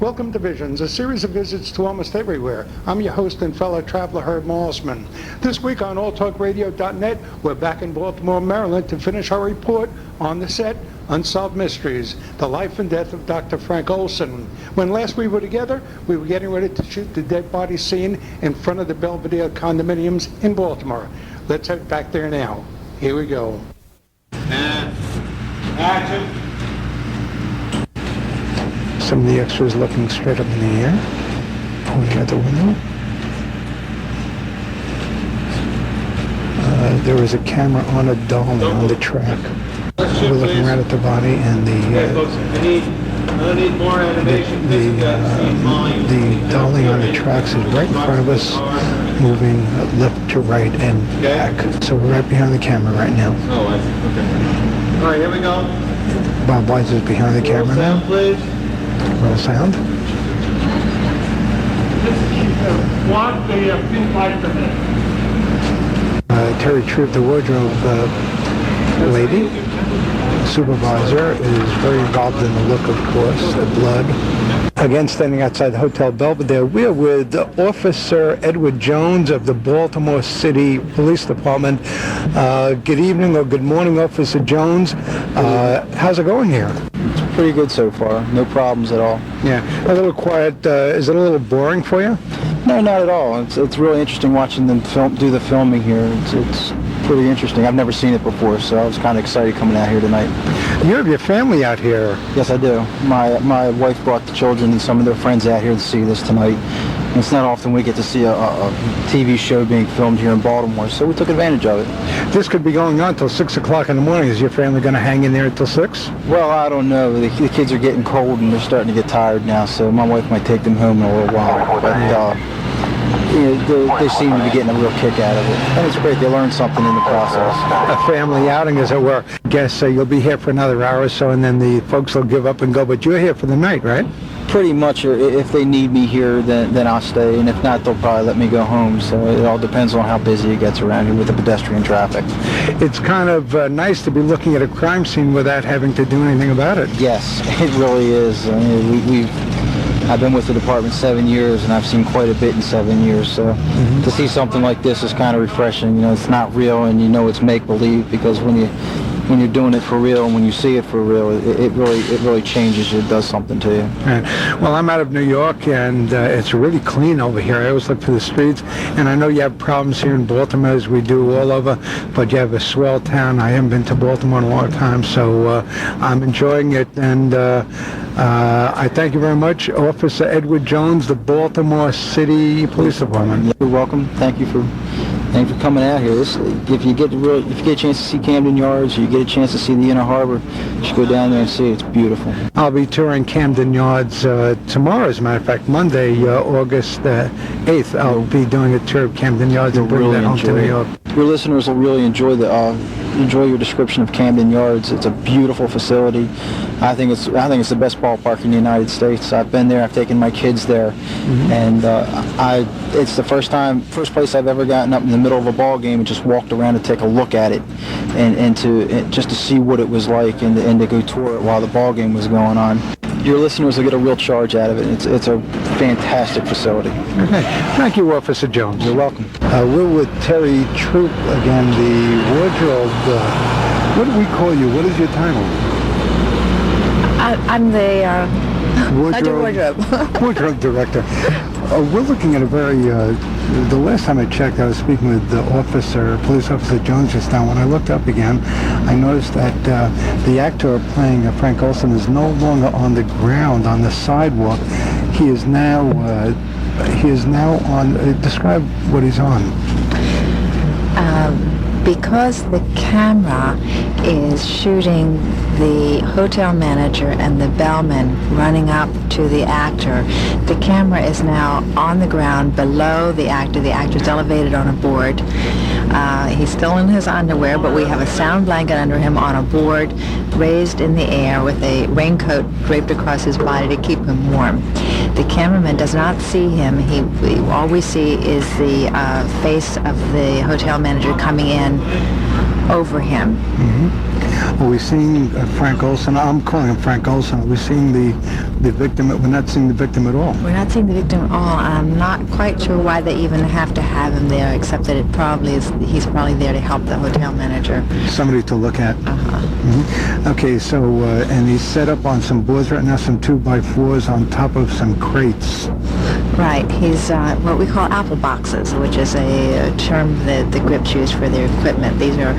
Welcome to Visions, a series of visits to almost everywhere. I'm your host and fellow traveler, Herb Malsman. This week on alltalkradio.net, we're back in Baltimore, Maryland to finish our report on the set, Unsolved Mysteries, the life and death of Dr. Frank Olson. When last we were together, we were getting ready to shoot the dead body scene in front of the Belvedere condominiums in Baltimore. Let's head back there now. Here we go. And action. Some of the extras looking straight up in the air, pointing at the window. There was a camera on a dolly on the track. We're looking right at the body and I need more animation. the dolly on the tracks is right in front of us, moving left to right and back. So we're right behind the camera right now. Oh, I see. Okay. All right, here we go. Bob Wise is behind the camera now. Please. Roll sound. Terry Troop, the wardrobe lady, supervisor, is very involved in the look, of course, the blood. Again, standing outside the Hotel Belvedere, we're with Officer Edward Jones of the Baltimore City Police Department. Good evening or good morning, Officer Jones. How's it going here? It's pretty good so far. No problems at all. Yeah, a little quiet. Is it a little boring for you? No, not at all. It's really interesting watching them do the filming here. It's pretty interesting. I've never seen it before, so I was kind of excited coming out here tonight. You have your family out here. Yes, I do. My wife brought the children and some of their friends out here to see this tonight. And it's not often we get to see a TV show being filmed here in Baltimore, so we took advantage of it. This could be going on till 6 o'clock in the morning. Is your family going to hang in there until 6? Well, I don't know. The kids are getting cold and they're starting to get tired now, so my wife might take them home in a little while. But they seem to be getting a real kick out of it. And it's great. They learn something in the process. A family outing, as it were. I guess you'll be here for another hour or so, and then the folks will give up and go. But you're here for the night, right? Pretty much. If they need me here, then I'll stay. And if not, they'll probably let me go home. So it all depends on how busy it gets around here with the pedestrian traffic. It's kind of nice to be looking at a crime scene without having to do anything about it. Yes, it really is. I mean, I've been with the department 7 years, and I've seen quite a bit in 7 years. So to see something like this is kind of refreshing. You know, it's not real, and you know it's make-believe, because when you're doing it for real and when you see it for real, it really changes you. It does something to you. Right. Well, I'm out of New York, and it's really clean over here. I always look for the streets, and I know you have problems here in Baltimore, as we do all over, but you have a swell town. I haven't been to Baltimore in a long time, so I'm enjoying it, and I thank you very much, Officer Edward Jones, the Baltimore City Police Department. You're welcome. Thank you for coming out here. If you get a chance to see Camden Yards, or you get a chance to see the Inner Harbor, you should go down there and see it. It's beautiful. I'll be touring Camden Yards tomorrow, as a matter of fact, Monday, August 8th. I'll be doing a tour of Camden Yards and bring that home to New York. Your listeners will really enjoy your description of Camden Yards. It's a beautiful facility. I think it's the best ballpark in the United States. I've been there. I've taken my kids there, and it's the first place I've ever gotten up in the middle of a ball game and just walked around to take a look at it, and just to see what it was like, and to go tour it while the ball game was going on. Your listeners will get a real charge out of it. It's a fantastic facility. Okay. Thank you, Officer Jones. You're welcome. We're with Terry Troop again, the wardrobe. What do we call you? What is your title? I'm the wardrobe director. We're looking at a very, the last time I checked, I was speaking with the Police Officer Jones just now. When I looked up again, I noticed that the actor playing Frank Olson is no longer on the ground, on the sidewalk. He is now on, describe what he's on. Because the camera is shooting the hotel manager and the bellman running up to the actor, the camera is now on the ground below the actor. The actor's elevated on a board. He's still in his underwear, but we have a sound blanket under him on a board raised in the air with a raincoat draped across his body to keep him warm. The cameraman does not see him. All we see is the face of the hotel manager coming in over him. Are we seeing Frank Olson? I'm calling him Frank Olson. Are we seeing the victim? We're not seeing the victim at all. We're not seeing the victim at all. I'm not quite sure why they even have to have him there, except that it probably is. He's probably there to help the hotel manager. Somebody to look at. Okay, so and he's set up on some boards right now, some 2x4s on top of some crates. Right. He's what we call apple boxes, which is a term that the grips use for their equipment. These are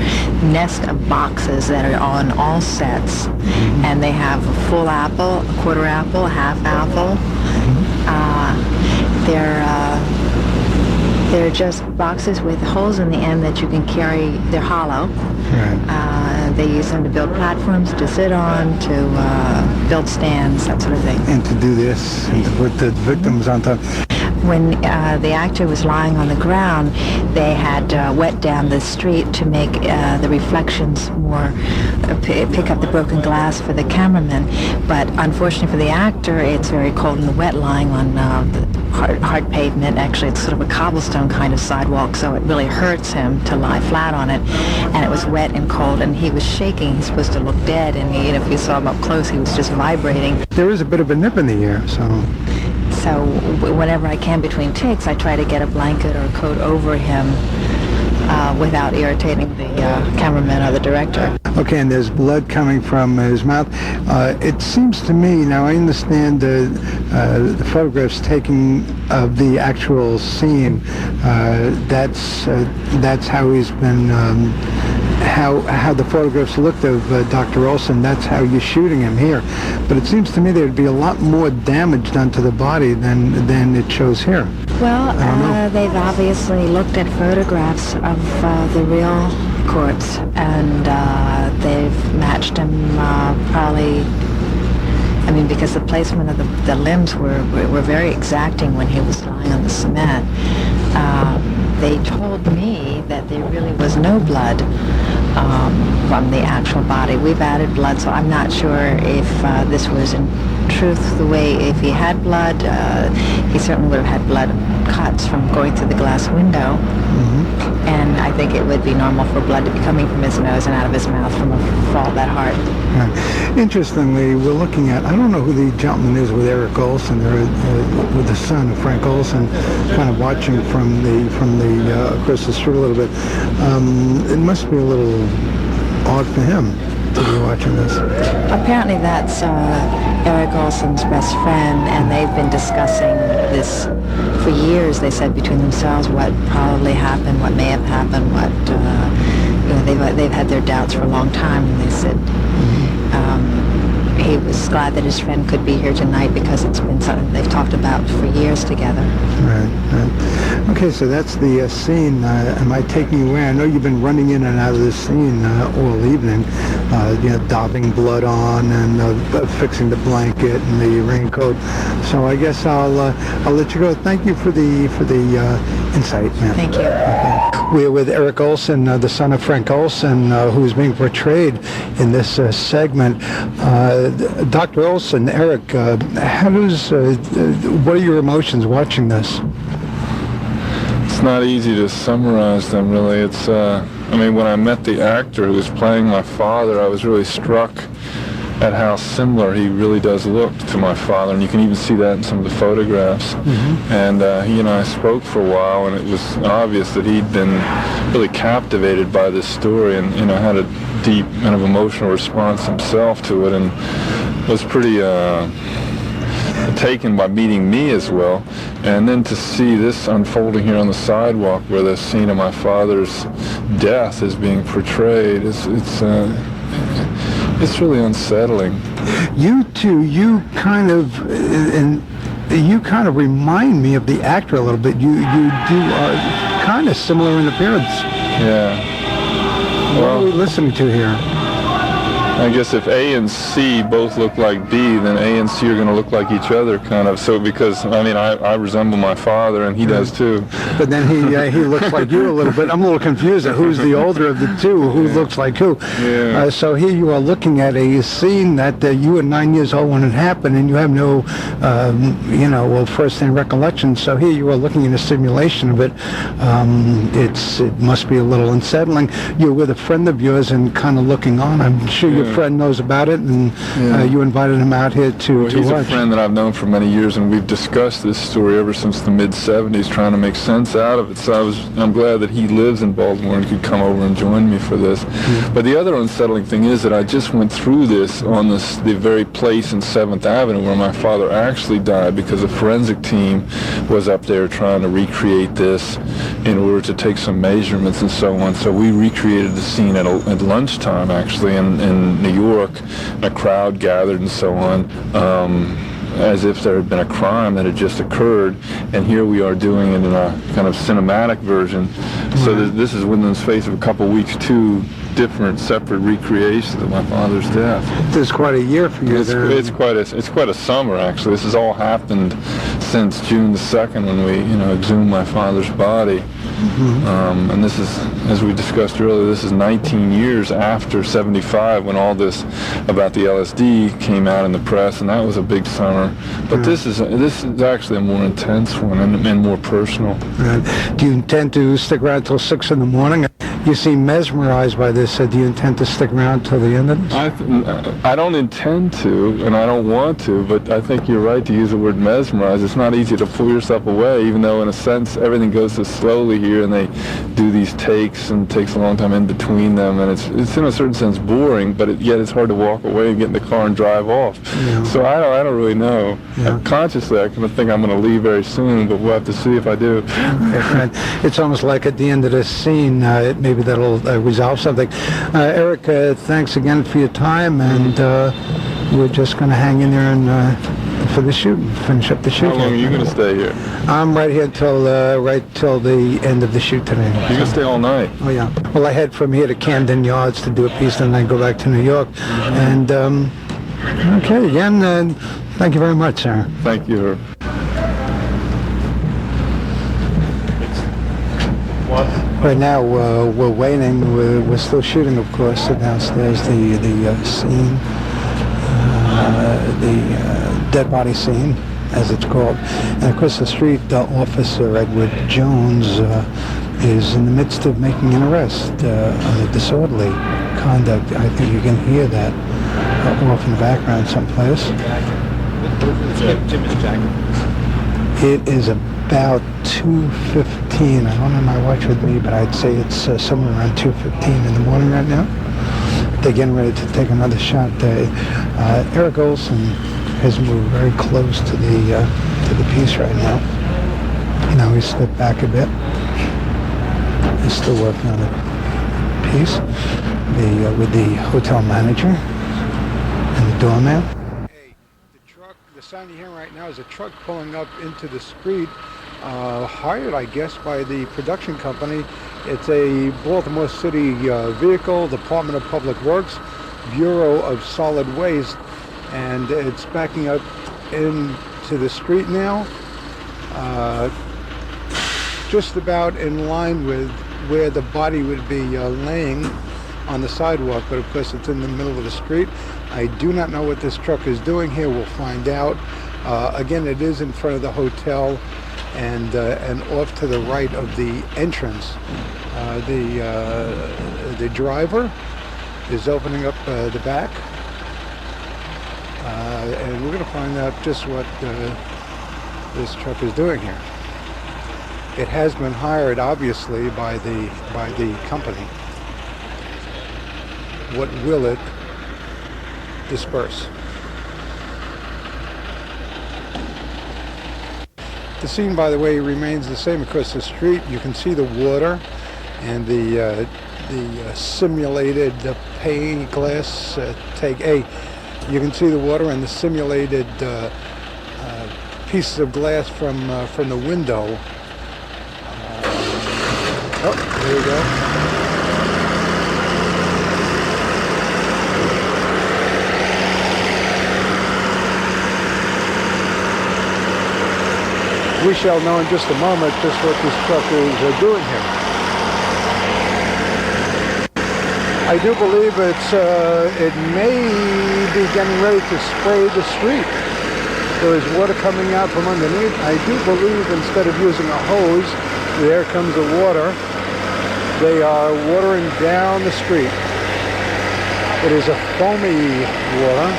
nest of boxes that are on all sets, and they have a full apple, a quarter apple, a half apple. They're just boxes with holes in the end that you can carry. They're hollow. Right. They use them to build platforms to sit on, to build stands, that sort of thing. And to do this, and to put the victims on top. When the actor was lying on the ground, they had wet down the street to make the reflections more, pick up the broken glass for the cameraman. But unfortunately for the actor, it's very cold and wet lying on the hard pavement. Actually, it's sort of a cobblestone kind of sidewalk, so it really hurts him to lie flat on it. And it was wet and cold, and he was shaking. He's supposed to look dead, and if you saw him up close, he was just vibrating. There is a bit of a nip in the air, so... So whenever I can between takes, I try to get a blanket or a coat over him without irritating the cameraman or the director. Okay, and there's blood coming from his mouth. It seems to me, now I understand the photographs taking of the actual scene, that's how he's been, how the photographs looked of Dr. Olson, that's how you're shooting him here. But it seems to me there'd be a lot more damage done to the body than it shows here. Well, they've obviously looked at photographs of the real corpse, and they've matched him probably, because the placement of the limbs were very exacting when he was lying on the cement. They told me that there really was no blood from the actual body. We've added blood, so I'm not sure if this was in truth the way, if he had blood, he certainly would have had blood cuts from going through the glass window. And I think it would be normal for blood to be coming from his nose and out of his mouth from a fall that hard. Right. Interestingly, we're looking at, I don't know who the gentleman is with Eric Olson, with the son of Frank Olson, kind of watching from the across the street a little bit. It must be a little odd for him to be watching this. Apparently that's Eric Olson's best friend, and they've been discussing this for years. They said between themselves what probably happened, what may have happened, what they've had their doubts for a long time, and they said he was glad that his friend could be here tonight because it's been something they've talked about for years together. Right. Okay, so that's the scene. Am I taking you away? I know you've been running in and out of this scene all evening, daubing blood on and fixing the blanket and the raincoat. So I guess I'll let you go. Thank you for the insight, ma'am. Thank you. Okay. We're with Eric Olson, the son of Frank Olson, who's being portrayed in this segment. Dr. Olson, Eric, what are your emotions watching this? It's not easy to summarize them, really. It's, when I met the actor who was playing my father, I was really struck at how similar he really does look to my father, and you can even see that in some of the photographs. And he and I spoke for a while, and it was obvious that he'd been really captivated by this story and, had a deep kind of emotional response himself to it, and was pretty taken by meeting me as well. And then to see this unfolding here on the sidewalk where the scene of my father's death is being portrayed, it's really unsettling. You two, you kind of remind me of the actor a little bit. You do kind of similar in appearance. Yeah. What are we listening to here? I guess if A and C both look like B, then A and C are going to look like each other, kind of. So because I resemble my father, and he does too. But then he looks like you a little bit. I'm a little confused at who's the older of the two, who looks like who. Yeah. So here you are looking at a scene that you were 9 years old when it happened, and you have no, first-hand recollection. So here you are looking at a simulation of it. It must be a little unsettling. You're with a friend of yours and kind of looking on. I'm sure your friend knows about it, and you invited him out here to He's watch. a friend that I've known for many years, and we've discussed this story ever since the mid-'70s, trying to make sense out of it. So I'm glad that he lives in Baltimore and could come over and join me for this. But the other unsettling thing is that I just went through this on the very place in 7th Avenue where my father actually died, because a forensic team was up there trying to recreate this in order to take some measurements and so on. So we recreated the scene at lunchtime, actually, in New York. A crowd gathered and so on, as if there had been a crime that had just occurred, and here we are doing it in a kind of cinematic version. So this is within the space of a couple of weeks, 2 different separate recreations of my father's death. This is quite a year for you. It's quite a summer, actually. This has all happened since June the 2nd, when we exhumed my father's body. And this is, as we discussed earlier, this is 19 years after 75, when all this about the LSD came out in the press, and that was a big summer. But this is actually a more intense one and more personal. Do you intend to stick around till 6 in the morning? You seem mesmerized by this. Do you intend to stick around till the end of this? I don't intend to, and I don't want to, but I think you're right to use the word mesmerize. It's not easy to pull yourself away, even though in a sense everything goes so slowly here, and they do these takes, and it takes a long time in between them, and it's in a certain sense boring, but yet it's hard to walk away and get in the car and drive off. Yeah. So I don't really know. Yeah. Consciously, I kind of think I'm going to leave very soon, but we'll have to see if I do. It's almost like at the end of this scene, maybe that'll resolve something. Eric, thanks again for your time, and we're just going to hang in there and for the shoot, finish up the shoot. How long are you going to stay here? I'm right here till the end of the shoot today. You're going to stay all night? Oh yeah. Well, I head from here to Camden Yards to do a piece, and then I go back to New York. And okay, again, thank you very much, sir. Thank you, Herb. Right now, we're waiting. We're still shooting, of course, downstairs. The scene, the dead body scene, as it's called. And of course, the street officer Edward Jones is in the midst of making an arrest on a disorderly conduct. I think you can hear that off in the background someplace. It is about 2:15. I don't have my watch with me, but I'd say it's somewhere around 2:15 in the morning right now. They're getting ready to take another shot. Eric Olson has moved very close to the piece right now. Now he's stepped back a bit. He's still working on the piece with the hotel manager and the doorman. The sound you hear right now is a truck pulling up into the street, hired, I guess, by the production company. It's a Baltimore City vehicle, Department of Public Works, Bureau of Solid Waste, and it's backing up into the street now, just about in line with where the body would be laying on the sidewalk, but of course it's in the middle of the street. I do not know what this truck is doing here. We'll find out. Again, it is in front of the hotel and off to the right of the entrance. The driver is opening up the back, and we're going to find out just what this truck is doing here. It has been hired, obviously, by the company. What will it disperse? The scene, by the way, remains the same across the street. You can see the water and the simulated pane glass take. You can see the water and the simulated pieces of glass from the window. There you go. We shall know in just a moment just what this truck is doing here. I do believe it may be getting ready to spray the street. There is water coming out from underneath. I do believe instead of using a hose, there comes the water. They are watering down the street. It is a foamy water.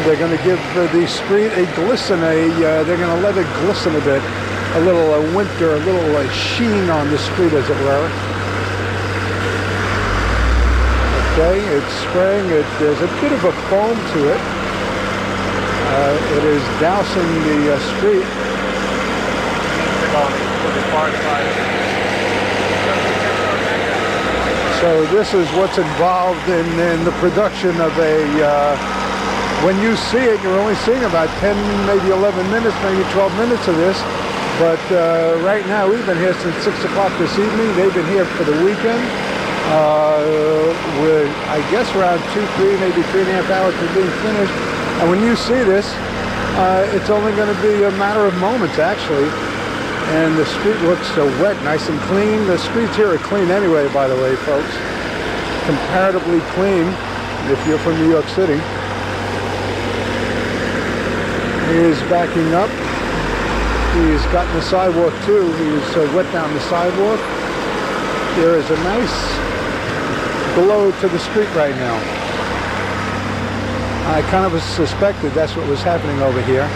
They're going to give the street a glisten. They're going to let it glisten a bit. A little winter, a little sheen on the street, as it were. Okay, it's spraying. There's a bit of a foam to it. It is dousing the street. So this is what's involved in the production of when you see it, you're only seeing about 10, maybe 11 minutes, maybe 12 minutes of this. But right now, we've been here since 6 o'clock this evening. They've been here for the weekend. With, I guess, around 2, 3, maybe 3.5 hours to being finished. And when you see this, it's only going to be a matter of moments, actually. And the street looks so wet, nice and clean. The streets here are clean anyway, by the way, folks. Comparatively clean, if you're from New York City. He is backing up. He's gotten the sidewalk too. He's wet down the sidewalk. There is a nice glow to the street right now. I kind of suspected that's what was happening over here.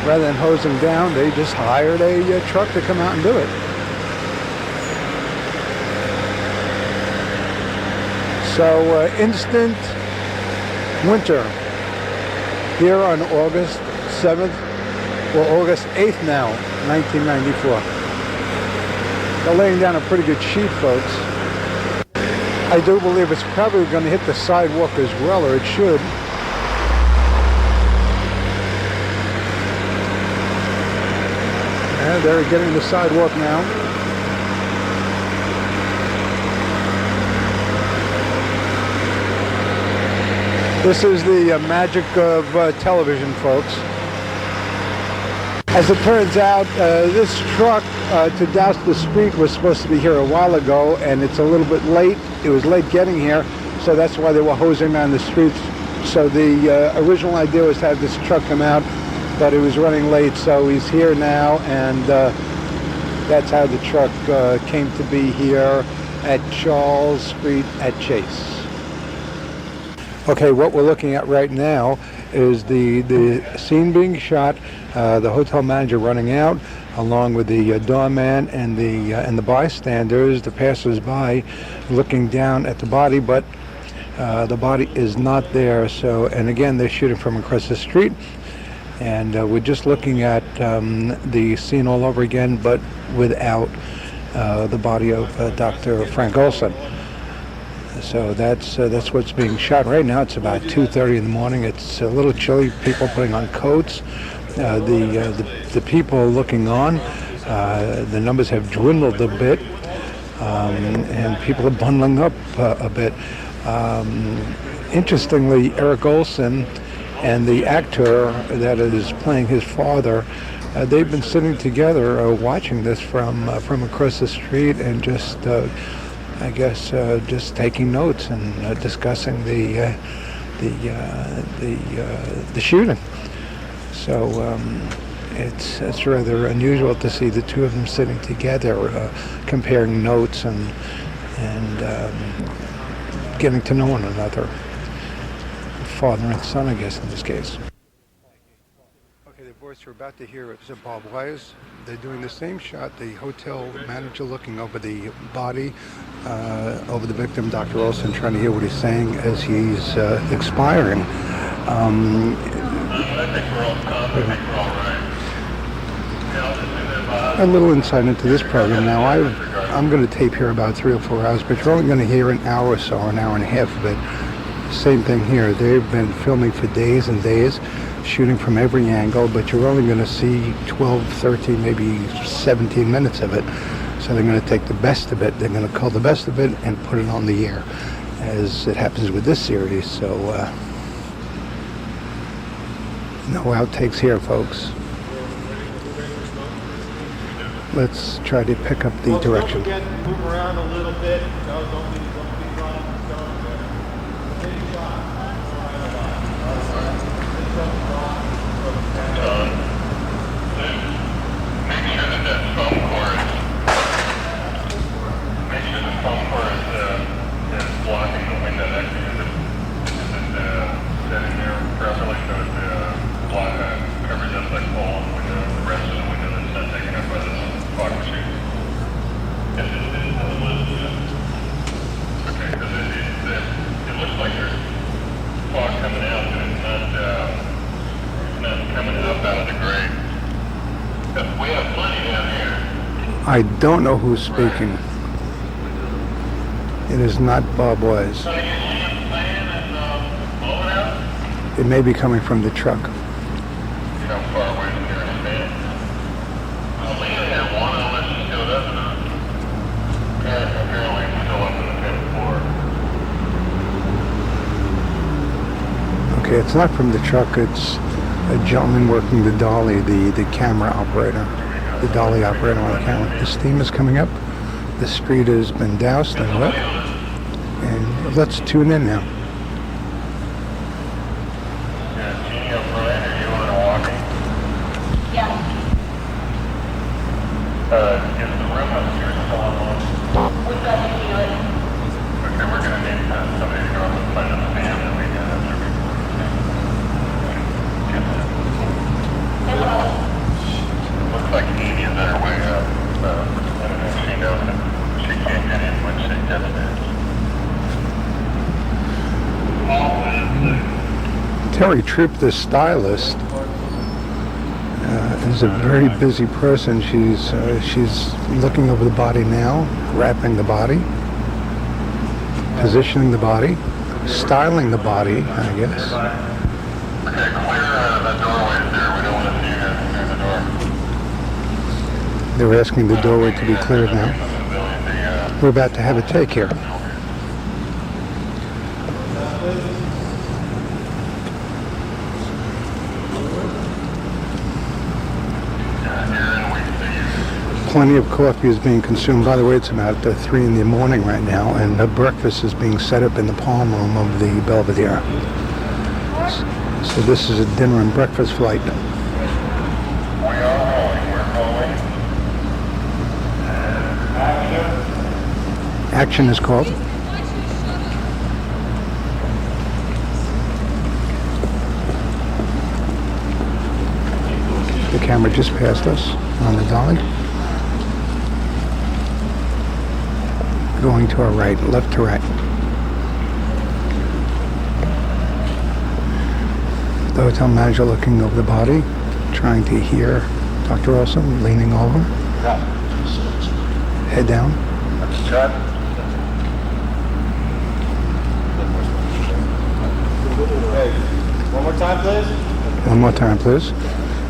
Rather than hosing down, they just hired a truck to come out and do it. So instant winter here on August 7th, or August 8th now, 1994. They're laying down a pretty good sheet, folks. I do believe it's probably going to hit the sidewalk as well, or it should. And they're getting the sidewalk now. This is the magic of television, folks. As it turns out, this truck to douse the street was supposed to be here a while ago, and it's a little bit late. It was late getting here, so that's why they were hosing down the streets. So the original idea was to have this truck come out, but it was running late, so he's here now, and that's how the truck came to be here at Charles Street at Chase. Okay, what we're looking at right now is the scene being shot, the hotel manager running out, along with the doorman and the bystanders, the passers-by, looking down at the body, but the body is not there. So, and again, they're shooting from across the street, and we're just looking at the scene all over again, but without the body of Dr. Frank Olson. So that's what's being shot right now. It's about 2:30 in the morning. It's a little chilly. People putting on coats. The people looking on. The numbers have dwindled a bit, and people are bundling up a bit. Interestingly, Eric Olsen and the actor that is playing his father, they've been sitting together watching this from across the street and just. I guess just taking notes and discussing the shooting. So it's rather unusual to see the two of them sitting together, comparing notes and getting to know one another. Father and son, I guess, in this case. Okay, the voice you're about to hear is Bob Wise. They're doing the same shot, the hotel manager looking over the body, over the victim, Dr. Olson, trying to hear what he's saying as he's expiring. A little insight into this program now. I'm going to tape here about 3 or 4 hours, but you're only going to hear an hour or so, an hour and a half of it. Same thing here. They've been filming for days and days, shooting from every angle, but you're only going to see 12, 13, maybe 17 minutes of it. So they're going to take the best of it, they're going to cull the best of it and put it on the air, as it happens with this series. So No outtakes here, folks. Let's try to pick up the direction. Don't forget to move around a little bit. No, don't be blind. Blocking the window that setting there properly so it covers up like all the window, the rest of the window that's not taken up by the fog machine. Yes, it is. Okay, because it looks like there's fog coming out, but it's not coming up out of the grate. We have plenty down here. I don't know who's speaking. It is not Bob Wise. So you see him playing and blowing out? It may be coming from the truck. You know how far away from here is man? Leah had one unless she still doesn't. Apparently it's still up on the 10th floor. Okay, it's not from the truck. It's a gentleman working the dolly, the camera operator, the dolly operator on the camera. The steam is coming up. The street has been doused and lit. And let's tune in now. Yeah, Jeannie O'Brien, are you on a walking? Yeah. Is the room upstairs still on? We've got to do it. Okay, we're gonna need somebody to go up and find the fan that we got after we looks like Amy is on her way up. I don't know if she knows that she can't get in when she gets there. Terry Troop, the stylist, is a very busy person. She's looking over the body now, wrapping the body, positioning the body, styling the body, I guess. Okay, clear the doorways there. We don't want to see you guys clear the door. They're asking the doorway to be cleared now. We're about to have a take here. Plenty of coffee is being consumed. By the way, it's about 3 in the morning right now, and breakfast is being set up in the palm room of the Belvedere. So this is a dinner and breakfast flight. We are rolling. We're rolling. Action is called. The camera just passed us on the dolly. Going to our right, left to right. The hotel manager looking over the body, trying to hear Dr. Olson, leaning over. Head down. Cut. One more time, please. One more time, please.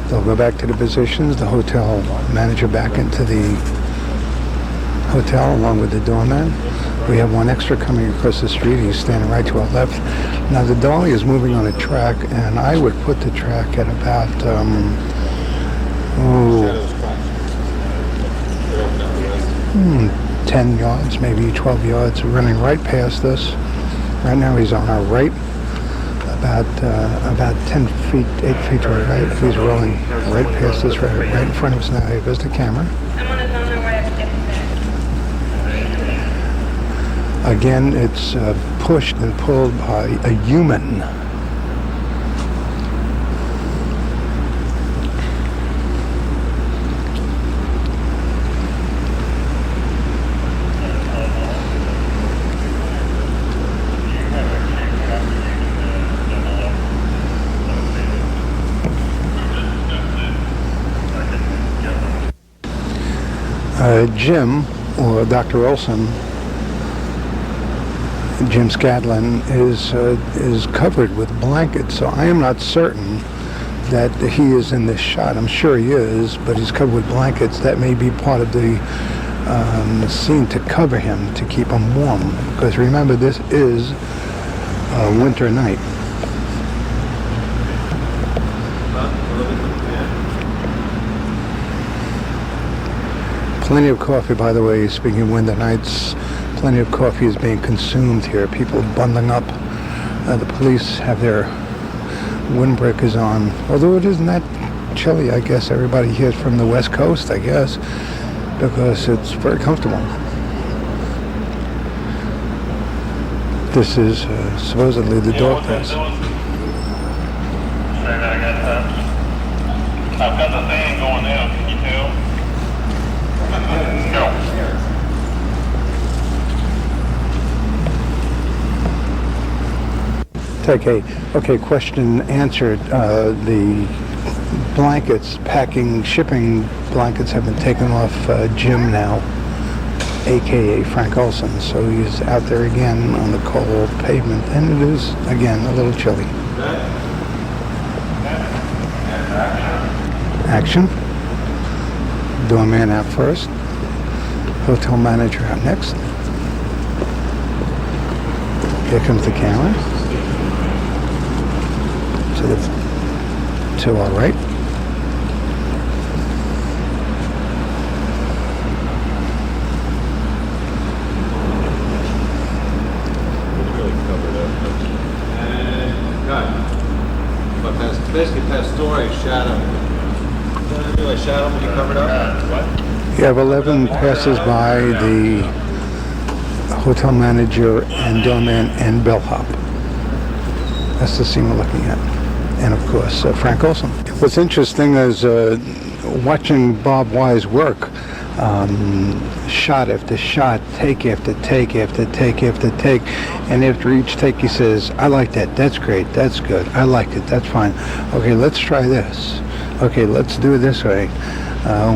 They'll go back to the positions. The hotel manager back into the hotel along with the doorman. We have one extra coming across the street. He's standing right to our left. Now the dolly is moving on a track, and I would put the track at about 10 yards, maybe 12 yards, running right past us. Right now he's on our right, about 10 feet, 8 feet to our right. He's rolling right past us, right in front of us now. Here goes the camera. I'm on his own way upstairs. Again, it's pushed and pulled by a human. Jim, or Dr. Olson, Jim Scadlin, is covered with blankets, so I am not certain that he is in this shot. I'm sure he is, but he's covered with blankets. That may be part of the scene to cover him, to keep him warm. Because remember, this is a winter night. Plenty of coffee, by the way, speaking of winter nights. Plenty of coffee is being consumed here. People bundling up. The police have their windbreakers on. Although it isn't that chilly, I guess. Everybody here is from the West Coast, I guess, because it's very comfortable. This is supposedly the dog test. I've got the fan going now, can you tell? No. Okay, question answered. The blankets, shipping blankets have been taken off Jim now, a.k.a. Frank Olson. So he's out there again on the cold pavement, and it is, again, a little chilly. Action. Doorman out first. Hotel manager out next. Here comes the camera. To our right. But basically Pastore shadow. Doesn't really shadow when you cover it up. What? You have 11 passes by the hotel manager and doorman and bellhop. That's the scene we're looking at. And of course, Frank Olson. What's interesting is watching Bob Wise work. Shot after shot, take after take after take after take, and after each take he says, I like that, that's great, that's good, I liked it, that's fine. Okay, let's try this. Okay, let's do it this way.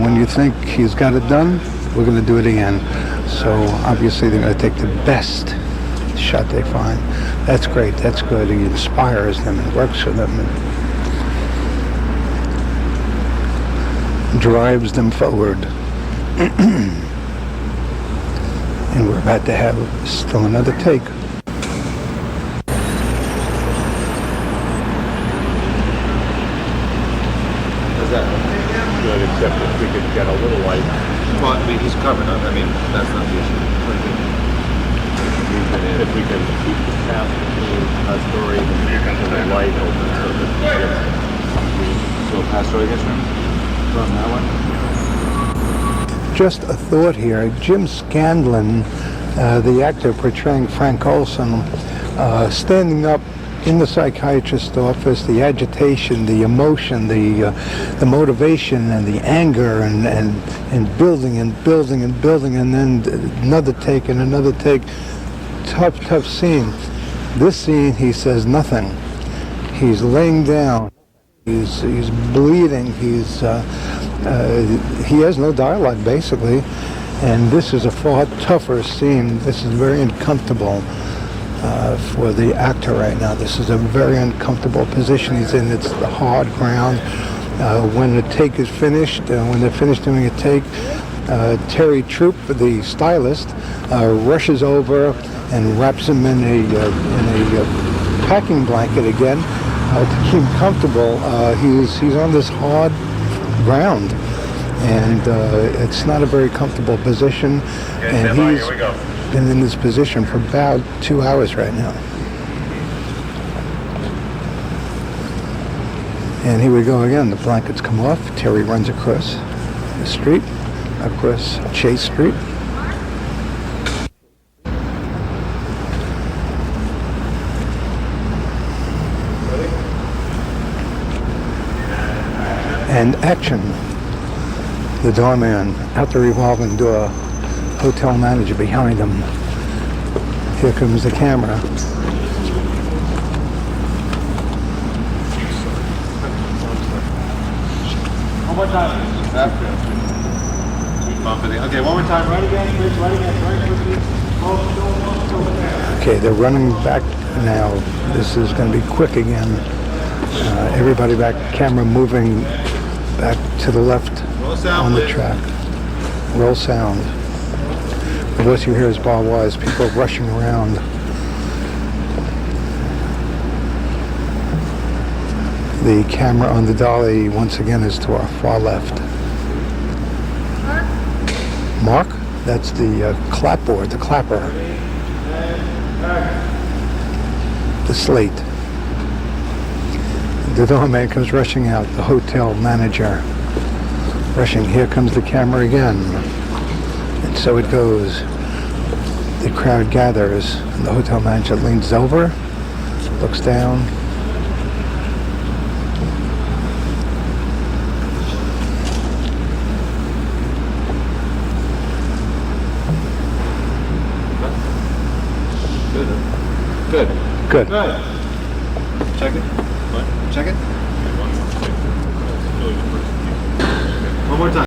When you think he's got it done, we're going to do it again. So obviously they're going to take the best shot they find. That's great, that's good. He inspires them and works for them and drives them forward. And we're about to have still another take. How's that? Good, except if we could get a little light. Well, I mean, he's covered up. I mean, that's not the issue. If we can keep the path between Pastore and the light open so that So Pastore gets from that one? Just a thought here. Jim Scanlon, the actor portraying Frank Olson, standing up in the psychiatrist's office, the agitation, the emotion, the motivation and the anger and building and building and building, and then another take and another take. Tough scene. This scene, he says nothing. He's laying down. He's bleeding. He has no dialogue basically, and this is a far tougher scene. This is very uncomfortable for the actor right now. This is a very uncomfortable position he's in. It's the hard ground. When the take is finished, when they're finished doing a take, Terry Troop, the stylist, rushes over and wraps him in a packing blanket again to keep him comfortable. He's on this hard ground, and it's not a very comfortable position. And he's been in this position for about 2 hours right now. And here we go again. The blankets come off. Terry runs across the street, across Chase Street. And action. The doorman out the revolving door, hotel manager behind him. Here comes the camera. One more time. Okay, one more time. Right again, please. Right again. Right. Okay, they're running back now. This is going to be quick again. Everybody back, camera moving back to the left on the track. Roll sound. The voice you hear is Bob Wise. People rushing around. The camera on the dolly once again is to our far left. Mark, that's the clapboard, the clapper. The slate. The doorman comes rushing out, the hotel manager. Rushing, here comes the camera again. And so it goes. The crowd gathers, and the hotel manager leans over, looks down. Good. Good. Good. Check it. What? Check it. One more time.